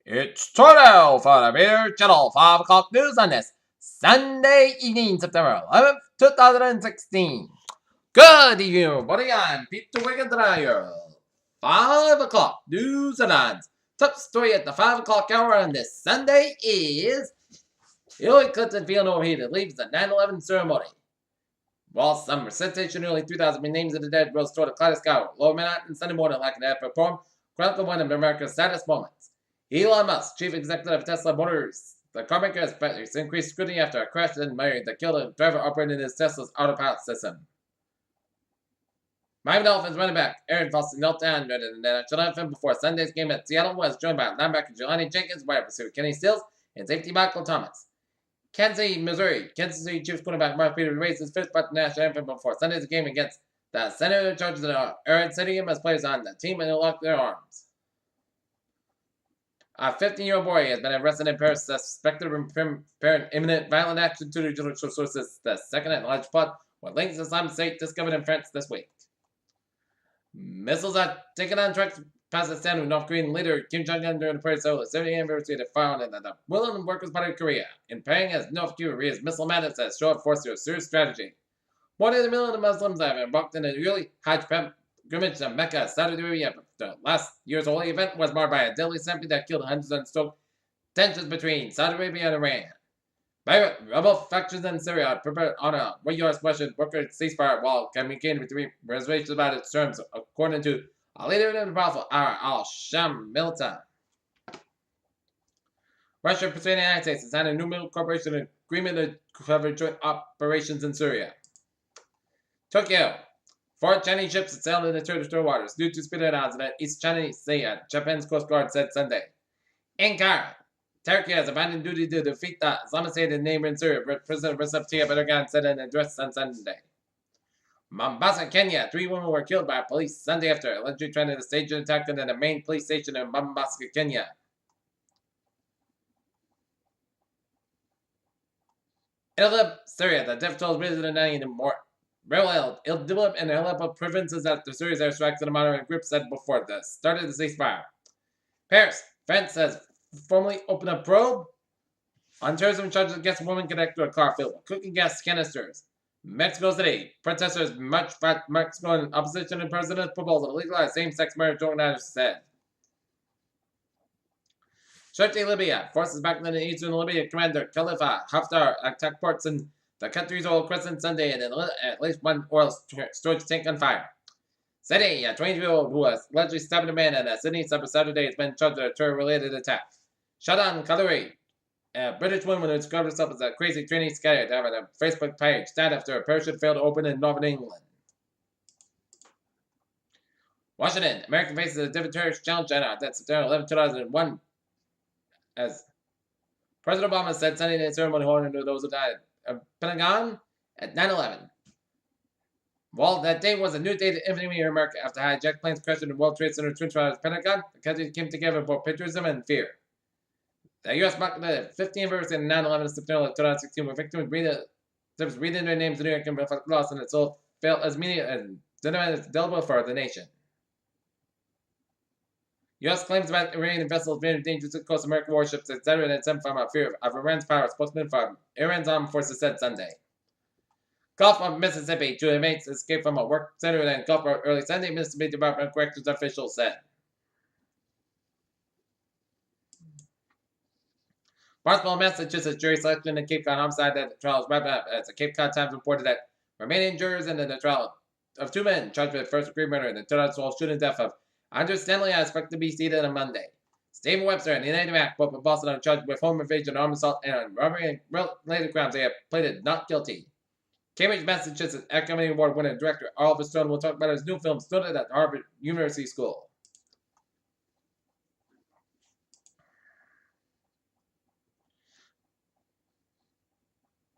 It's Tornado for the Beer Channel 5 o'clock news on this Sunday evening, September 11th, 2016. Good evening, everybody. I'm Peter Wiggins and I are 5 o'clock news and odds. Top story at the 5 o'clock hour on this Sunday is Hillary Clinton feeling overheated, leaves the 9/11 ceremony. While some recitation nearly 3,000 names of the dead rose toward a cloud sky, Lower Manhattan Sunday morning like an epic poem, chronicle one of America's saddest moments. Elon Musk, chief executive of Tesla Motors, the carmaker has faced increased scrutiny after a crash in Miami that killed a driver operating his Tesla's autopilot system. Miami Dolphins running back Aaron Foster knelt down during the national anthem before Sunday's game at Seattle was joined by linebacker Jelani Jenkins, wide receiver Kenny Stills, and safety Michael Thomas. Kansas City, Missouri. Kansas City Chiefs quarterback Mark Peters raised his fifth butt national anthem before Sunday's game against the Senator Chargers of Arrowhead Stadium as players on the team and locked their arms. A 15-year-old boy has been arrested in Paris suspected of preparing imminent violent action to the judicial sources. The second and alleged plot with links to Islamic State discovered in France this week. Missiles are taken on tracks past the stand with North Korean leader Kim Jong-un during the Paris Soul, the 70th anniversary of the founding of the Willing Workers' Party of Korea. In paying as North Korea's missile madness has shown force through a serious strategy. More than a million of Muslims have embarked in a yearly Hajj pilgrimage to Mecca, Saudi Arabia. The last year's holy event was marred by a deadly stampede that killed hundreds and stoked tensions between Saudi Arabia and Iran. Beirut, rebel factions in Syria prepared on a U.S.-Russian worker ceasefire while communicating with reservations about its terms, according to a leader of the powerful al-Sham militant. Russia persuaded the United States to sign a new middle cooperation agreement to cover joint operations in Syria. Tokyo. 4 Chinese ships had sailed in the territorial waters due to speeded odds in the East China Sea, Japan's Coast Guard said Sunday. Ankara. Turkey has abandoned duty to defeat the Islamic State in neighboring Syria, President Recep Tayyip Erdogan said in an address on Sunday. Mombasa, Kenya. 3 women were killed by police Sunday after allegedly trying to stage an attack on the main police station in Mombasa, Kenya. Idlib, Syria. The death toll is risen to 9 more. Idlib and Aleppo provinces after Syria's airstrikes and a moderate group said before the start of the ceasefire. Paris. France has formally opened a probe on terrorism charges against a woman connected to a car filled with cooking gas canisters. Mexico City. Protesters marched back Mexico in opposition to the president's proposal to legalize same-sex marriage, organizers said. Shortly, Libya. Forces back in the eastern Libya commander Khalifa Haftar attacked ports in the country's oil crescent Sunday and at least one oil storage tank on fire. Sydney, a 22-year-old who was allegedly stabbed a man at a Sydney suburb Saturday has been charged with a terror-related attack. Shadan Kaluri, a British woman who described herself as a crazy training skydiver on a Facebook page, died after a parachute failed to open in northern England. Washington. America faces a different terrorist challenge China that September 11, 2001, as President Obama said Sunday in a ceremony honoring those who died at Pentagon at 9/11. While that day was a new day to infamy in America after hijacked planes crashed in the World Trade Center Twin Towers Pentagon, the country came together for patriotism and fear. The U.S. marked the 15th anniversary of 9/11 in September 2016, where victims reading their names in New York and reflect loss, and it so felt as meaning and indelible for the nation. U.S. claims about Iranian vessels being dangerous to coast American warships, etc., and stem from a fear of Iran's power, spokesman for Iran's armed forces said Sunday. Gulf of Mississippi. 2 inmates escaped from a work center in Gulfport early Sunday, Mississippi Department of Corrections officials said. Barnstable, Massachusetts jury selection in Cape Cod homicide at the trial is wrapping up as the Cape Cod Times reported that remaining jurors in the trial of 2 men charged with first-degree murder in the 2012 shooting death of Andrew Stanley are expected to be seated on Monday. Stephen Webster and United Mac, both of Boston, are charged with home invasion, armed assault, and robbery and related crimes. They have pleaded not guilty. Cambridge, Massachusetts Academy Award winning director Oliver Stone will talk about his new film studied at Harvard University School.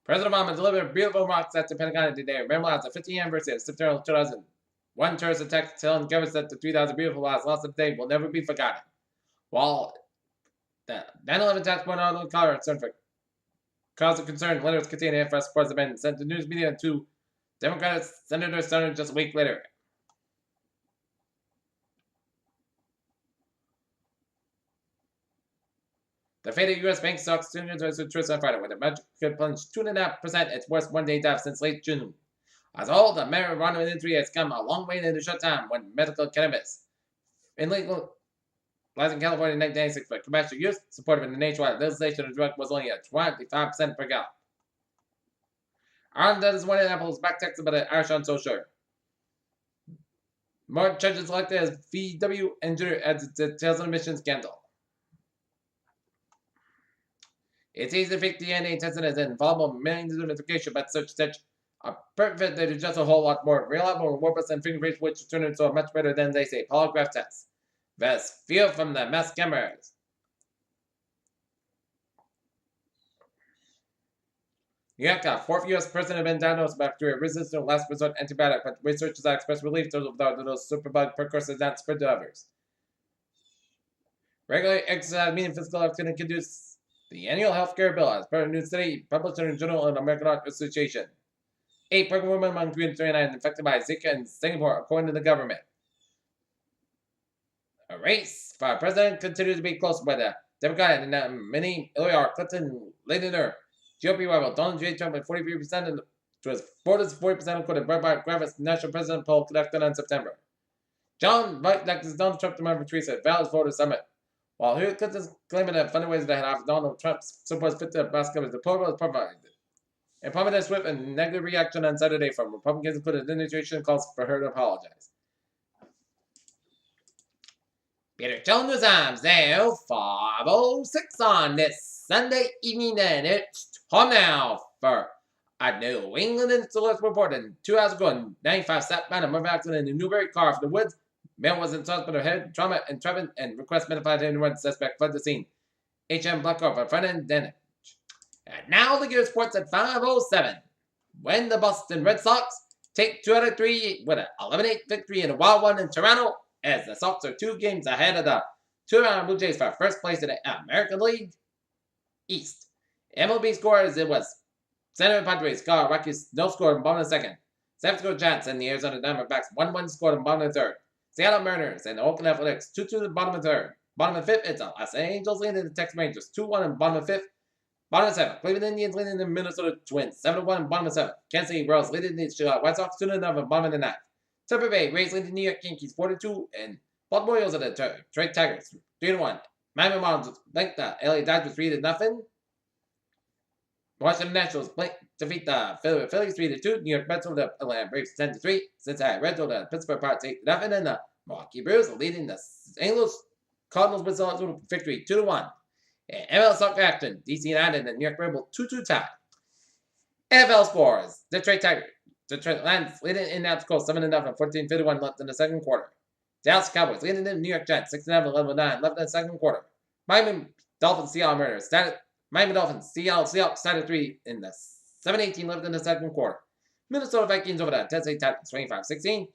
President Obama delivered beautiful remarks at the Pentagon today. Remember, at the 50th anniversary of September 2001 terrorist attack, telling governments that the 3,000 beautiful lives lost today will never be forgotten. While the 9/11 attacks went on color and for cause of concern, letters containing anti-French supports have been sent to news media and to Democratic senators started just a week later. The fate of U.S. bank stocks continues to twist on Friday, with the market plunged 2.5%, its worst one-day dive since late June. As a whole, the marijuana industry has come a long way in a short time when medical cannabis, illegal in California in 1996 for commercial use, supported in the nationwide legislation of the drug, was only at 25% per gallon. Ireland is one example of back taxes, but the Irish aren't so sure. More charges elected as VW engineer adds the tails on emission scandal. It's easy to fake DNA testing as an infallible millions of identification, but such are perfect that is just a whole lot more reliable and robust than fingerprints, which turn into much better than they say polygraph tests. Best feel from the mass cameras. The fourth U.S. president has been diagnosed with bacteria-resistant last resort antibiotic, but researchers have expressed relief that those superbug precursors not spread to others. Regular exercise, meaning physical activity, can reduce the annual healthcare bill, as per a new study published in the Journal of the American Heart Association. 8 pregnant women among 339 infected by Zika in Singapore, according to the government. A race for president continues to be close by the Democrat and many Hillary Clinton leading her GOP rival Donald J. Trump at 43% and was 40% according to Breitbart Graphic's national president poll conducted in September. John Biden elected Donald Trump to member Teresa at Valley's Voter Summit. While Hillary Clinton's claiming that fundraisers that have Donald Trump's supporters fit the basket as the poll was provided. A prominent swift and negative reaction on Saturday from Republicans, including the administration, calls for her to apologize. Peter Jones News Times now 5:06 on this Sunday evening, and it's time now for a New England Insular's report. And 2 hours ago, 95 southbound and motor accident in the Newberry car from the woods. Man was in hospital, head trauma and trapping, and request medical attention when suspect fled the scene. HM Black car for front end damage. And now the gear sports at 5:07. When the Boston Red Sox take 2 out of 3 with an 11-8 victory in a wild one in Toronto, as the Sox are 2 games ahead of the Toronto Blue Jays for first place in the American League East. MLB scores, it was San Diego Padres, Rockies no score in bottom of the second. San Francisco Giants and the Arizona Diamondbacks 1-1 scored in bottom of the third. Seattle Mariners and the Oakland Athletics 2-2 in the bottom of the third. Bottom of the fifth, it's the Los Angeles leading the Texas Rangers 2-1 in bottom of the fifth. Bottom of the seventh, Cleveland Indians leading the Minnesota Twins 7-1 in bottom of the seventh. Kansas City Royals leading the Chicago White Sox 2-0 in bottom of the ninth. Tampa Bay Rays leading the New York Yankees 4-2, and Baltimore Orioles at the Detroit Tigers 3-1. Miami Marlins linked the LA Dodgers 3-0. Washington Nationals defeat the Philadelphia Phillies 3-2. New York Mets over the Atlanta Braves 10-3. Cincinnati Reds over the Pittsburgh Pirates 8-0. And the Milwaukee Brewers leading the St. Louis Cardinals with a victory 2-1. And MLS Soccer action, DC United and the New York Red Bull 2-2 tie. NFL scores: Detroit Lions leading Indianapolis Colts 7-0, 14:51 left in the second quarter. Dallas Cowboys leading the New York Giants 6-0, 11-9 left in the second quarter. Miami Dolphins Seattle Mariners Miami Dolphins Seahawks started 3 in the 7-18 left in the second quarter. Minnesota Vikings over the Tennessee Titans 25-16.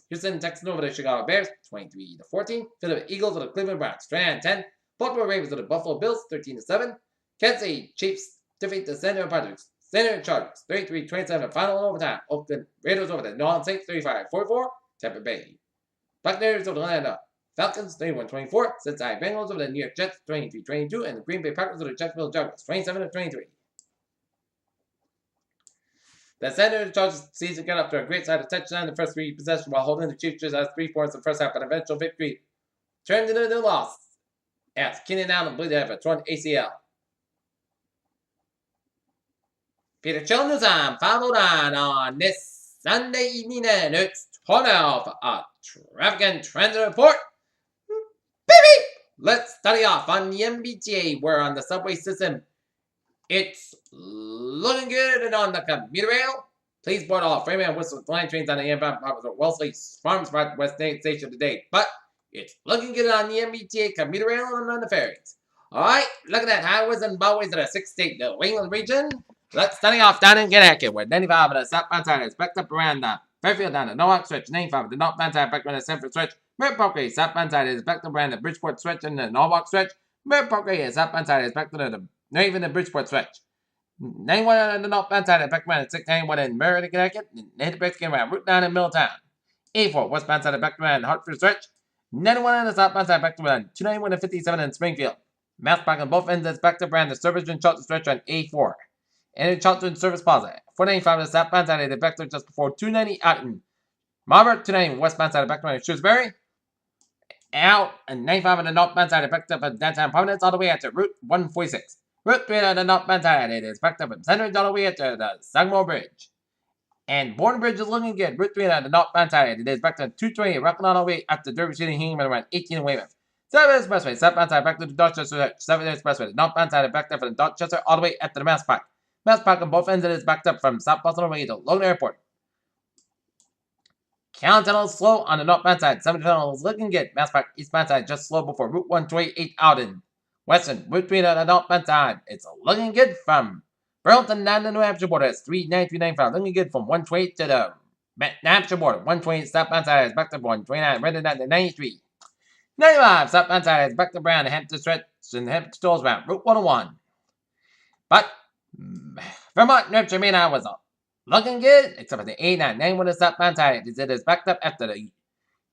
Houston Texans over the Chicago Bears 23-14. Philadelphia Eagles over the Cleveland Browns 29-10. Baltimore Ravens over the Buffalo Bills 13-7. Kansas City Chiefs defeat the San Diego Padres. San Diego Chargers 33-27 final overtime. Oakland Raiders over the New Orleans Saints 35-44. Tampa Bay Buccaneers over the Atlanta Falcons 31-24. Cincinnati Bengals over the New York Jets 23-22. And the Green Bay Packers over the Jacksonville Jaguars 27-23. The San Diego Chargers season got off to a great start, a touchdown in the first 3 possessions while holding the Chiefs just as 3 points in the first half, but eventual victory turned into a loss as Keenan Allen believed to have a torn ACL. Peter Children's time, 5:09 on this Sunday evening, and it's time now for a traffic and transit report. Baby! Let's study off on the MBTA, where on the subway system, it's looking good, and on the commuter rail, please board all Freeman and Whistle line trains on the inbound Providence or Wellesley Farms West Station today. But it's looking good on the MBTA commuter rail and on the ferries. Alright, looking at highways and byways of the 6-state New England region. Let's study off down in Connecticut, where 95 of the southbound side is backed up around the Fairfield down the Norwalk stretch. 95 of the northbound side backed around the Sanford stretch. Merritt Parkway southbound side is backed up around the Bridgeport stretch and the Norwalk stretch. Merritt Parkway southbound side is backed up to the Bridgeport stretch. 91 on the northbound side is backed around the 691 in Merritt, Connecticut. 90 breaks came around Route 9 in Middletown. 84 westbound side is backed around the Hartford stretch. 91 on the southbound side backed around 291 and 57 in Springfield. Mass Park on both ends, Inspector Brand, the service and shot the stretch on A4. And in Charlton Service Plaza. 495 on the southbound side of the Vector just before 290 out in Marlborough, 290 westbound side of Vector in Shrewsbury. Out and 95 on the northbound side of Vector from downtown Providence all the way out to Route 146. Route 3 on the northbound side, it is Vector from Sandridge all the way out to the Sagamore Bridge. And Bourne Bridge is looking good. Route 3 on the northbound side, it is Vector 220, rocking all the way up to Derby City, Hingham, around 18 in Weymouth. 7 Expressway, southbound side, Vector to Dorchester, 7 Expressway, the northbound side of Vector from Dorchester all the way up to the Mass Park. Mass Park on both ends, it is backed up from South Boston all the way to Logan Airport. County Tunnel is slow on the northbound side. 70 Tunnel is looking good. Mass Park eastbound side just slow before Route 128 out in Western. Route 3 on the northbound side. It's looking good from Burlington down to the New Hampshire border. It's 39395. Looking good from 128 to the New Hampshire border. 128 southbound side is back to 129. Right down to 93. 95 southbound side is back to Brown. The Hampton Stretch and the Hampton Stores round. Route 101. But Vermont, New Hampshire, Maine, was up. Looking good, except for the 899 with the southbound side. It is backed up after the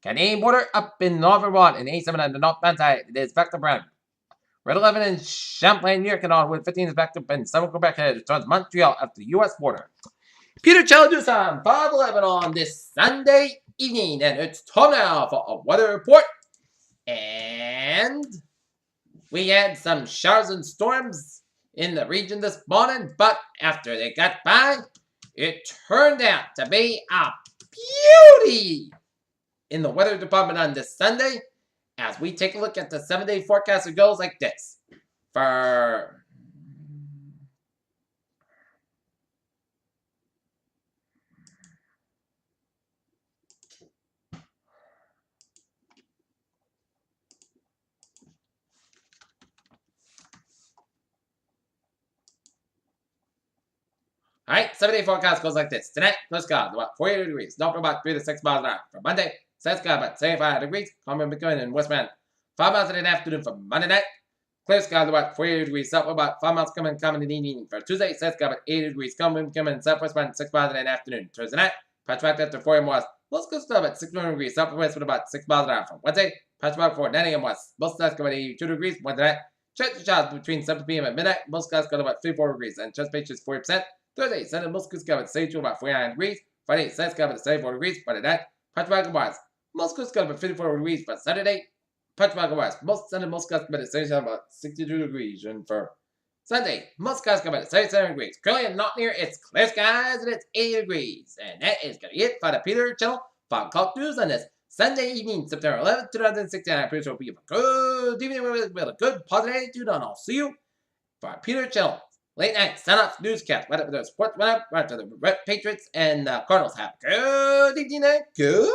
Canadian border up in Northern Rod and 87 on the northbound side. It is backed up around Red 11 in Champlain, New York, and on with 15 is backed up in Southern Quebec and towards Montreal up the U.S. border. Peter Challenges on 511 on this Sunday evening, and it's time now for a weather report. And we had some showers and storms in the region this morning, but after they got by, it turned out to be a beauty in the weather department on this Sunday. As we take a look at the 7-day forecast, it goes like this. For Alright, 7-day forecast goes like this. Tonight, clear skies, about 48 degrees. North about 3 to 6 miles an hour. For Monday, sunny sky about 75 degrees. Common McCoy and Westman, 5 miles in the afternoon. For Monday night, clear skies about 48 degrees. South about 5 miles coming in the evening. For Tuesday, sunny sky about 80 degrees. Common in southwest about 6 miles in the afternoon. Thursday night, patch back after 4 a.m. west. Most coast about 61 degrees. Southwest with about 6 miles an hour. For Wednesday, patch back for 9 a.m. west. Most skies about 82 degrees. Wednesday night, check the showers between 7 p.m. and midnight. Most skies got about 34 degrees. And chest pitch is 40%. Thursday, Sunday, most coast got about 72, about 49 degrees. Friday, sunny sky about 74 degrees. Friday night, patch back and west. Most coast got about 54 degrees. For Saturday, patch back and west. Most Sunday, most skies got about 62 degrees. And for Sunday, most skies got about 77 degrees. Currently, not near, it's clear skies and it's 80 degrees. And that is going to be it for the Peter Channel 5 o'clock news on this Sunday evening, September 11th, 2016. I'm pretty sure it'll be a good evening with a good positive attitude, and I'll see you for Peter Channel late night sign-off newscast right after the sports wrap, right after the Red Patriots and Cardinals. Have a good evening and good